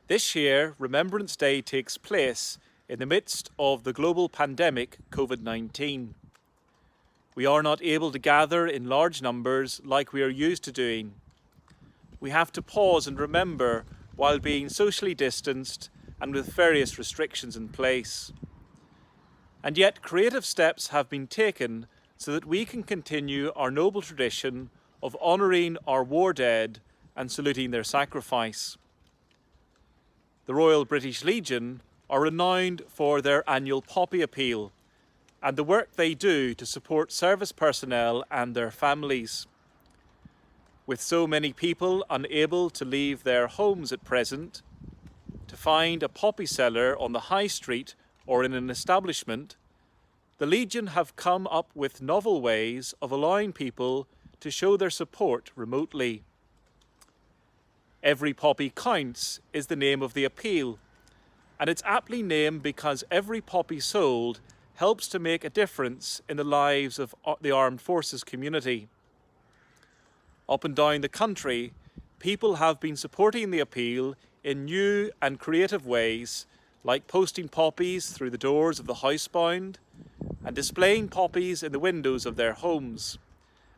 This year, Remembrance Day takes place in the midst of the global pandemic COVID-19. We are not able to gather in large numbers like we are used to doing. We have to pause and remember while being socially distanced and with various restrictions in place. And yet creative steps have been taken so that we can continue our noble tradition of honouring our war dead and saluting their sacrifice. The Royal British Legion are renowned for their annual Poppy Appeal and the work they do to support service personnel and their families. With so many people unable to leave their homes at present, to find a poppy seller on the high street or in an establishment, the Legion have come up with novel ways of allowing people to show their support remotely. Every Poppy Counts is the name of the appeal, and it's aptly named because every poppy sold helps to make a difference in the lives of the armed forces community. Up and down the country, people have been supporting the appeal in new and creative ways, like posting poppies through the doors of the housebound and displaying poppies in the windows of their homes,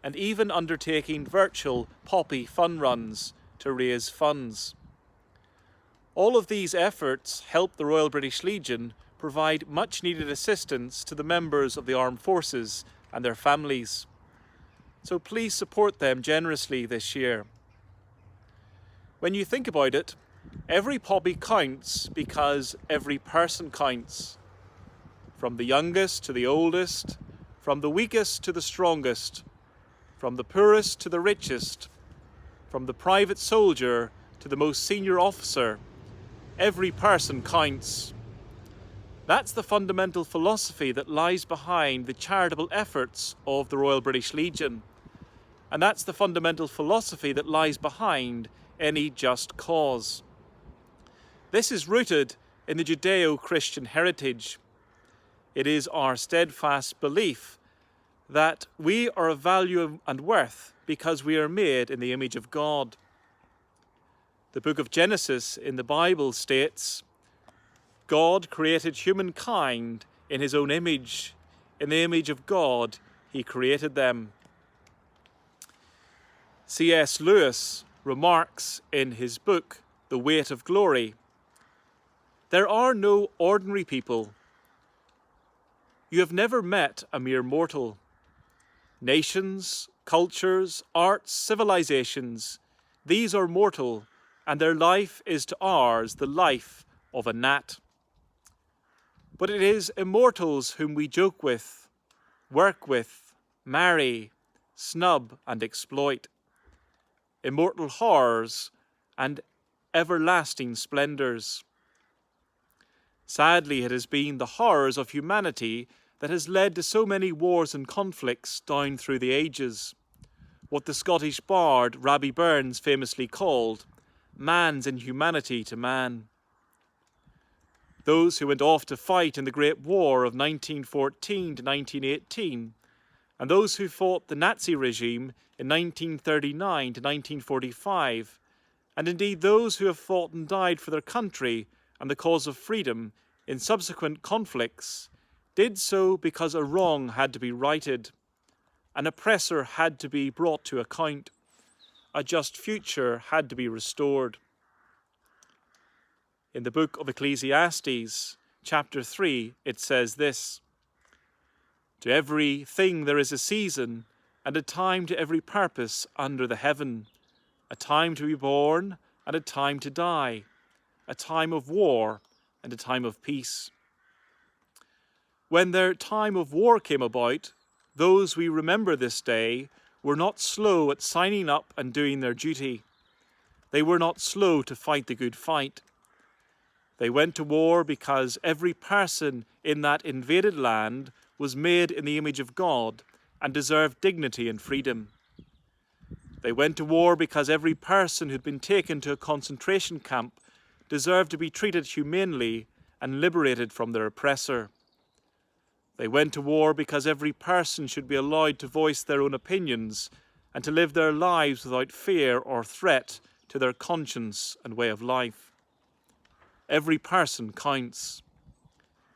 and even undertaking virtual poppy fun runs to raise funds. All of these efforts help the Royal British Legion provide much needed assistance to the members of the armed forces and their families. So please support them generously this year. When you think about it, every poppy counts because every person counts. From the youngest to the oldest, from the weakest to the strongest, from the poorest to the richest, from the private soldier to the most senior officer, every person counts. That's the fundamental philosophy that lies behind the charitable efforts of the Royal British Legion. And that's the fundamental philosophy that lies behind any just cause. This is rooted in the Judeo-Christian heritage. It is our steadfast belief that we are of value and worth because we are made in the image of God. The book of Genesis in the Bible states, God created humankind in his own image. In the image of God, he created them. C.S. Lewis remarks in his book, The Weight of Glory, there are no ordinary people. You have never met a mere mortal. Nations, cultures, arts, civilizations, these are mortal, and their life is to ours the life of a gnat. But it is immortals whom we joke with, work with, marry, snub and exploit. Immortal horrors and everlasting splendours. Sadly, it has been the horrors of humanity that has led to so many wars and conflicts down through the ages. What the Scottish bard Rabbie Burns famously called man's inhumanity to man. Those who went off to fight in the Great War of 1914 to 1918, and those who fought the Nazi regime in 1939 to 1945, and indeed those who have fought and died for their country and the cause of freedom in subsequent conflicts, did so because a wrong had to be righted, an oppressor had to be brought to account, a just future had to be restored. In the book of Ecclesiastes, chapter 3, it says this, to every thing there is a season, and a time to every purpose under the heaven, a time to be born and a time to die, a time of war and a time of peace. When their time of war came about, those we remember this day were not slow at signing up and doing their duty. They were not slow to fight the good fight. They went to war because every person in that invaded land was made in the image of God and deserved dignity and freedom. They went to war because every person who'd been taken to a concentration camp deserved to be treated humanely and liberated from their oppressor. They went to war because every person should be allowed to voice their own opinions and to live their lives without fear or threat to their conscience and way of life. Every person counts.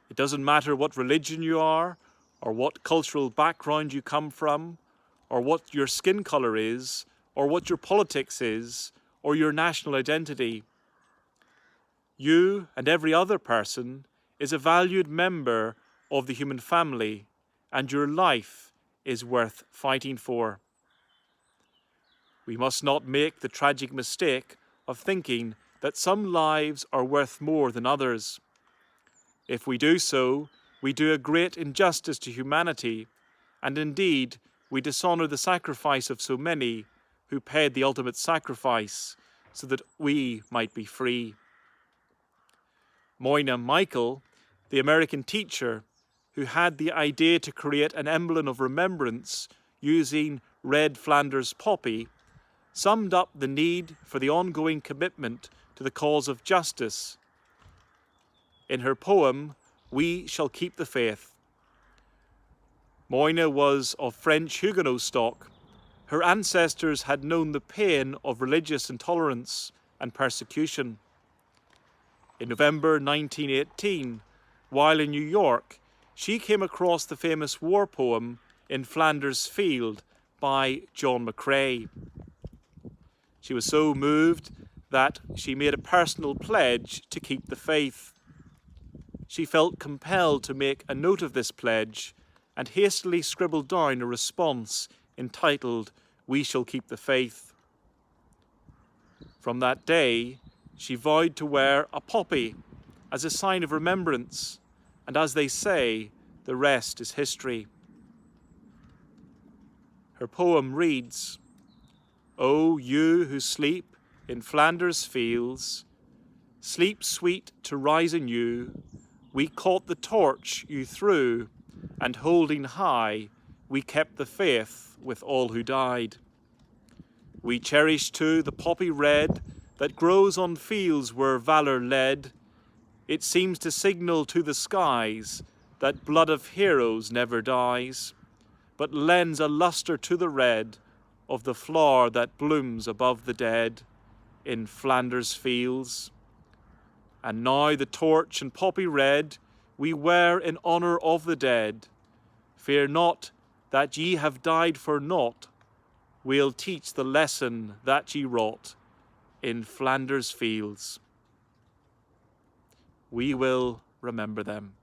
It doesn't matter what religion you are, or what cultural background you come from, or what your skin colour is, or what your politics is, or your national identity. You and every other person is a valued member of the human family, and your life is worth fighting for. We must not make the tragic mistake of thinking that some lives are worth more than others. If we do so, we do a great injustice to humanity, and indeed we dishonour the sacrifice of so many who paid the ultimate sacrifice so that we might be free. Moina Michael, the American teacher who had the idea to create an emblem of remembrance using red Flanders poppy, summed up the need for the ongoing commitment to the cause of justice in her poem, We Shall Keep the Faith. Moina was of French Huguenot stock. Her ancestors had known the pain of religious intolerance and persecution. In November 1918, while in New York, she came across the famous war poem In Flanders Field by John McCrae. She was so moved that she made a personal pledge to keep the faith. She felt compelled to make a note of this pledge and hastily scribbled down a response entitled, We Shall Keep the Faith. From that day, she vowed to wear a poppy as a sign of remembrance, and as they say, the rest is history. Her poem reads, O you who sleep in Flanders fields, sleep sweet to rise anew, we caught the torch you threw, and holding high, we kept the faith with all who died. We cherish too the poppy red that grows on fields where valour led. It seems to signal to the skies that blood of heroes never dies, but lends a lustre to the red of the flower that blooms above the dead in Flanders fields. And now the torch and poppy red we wear in honour of the dead. Fear not that ye have died for naught. We'll teach the lesson that ye wrought in Flanders fields. We will remember them.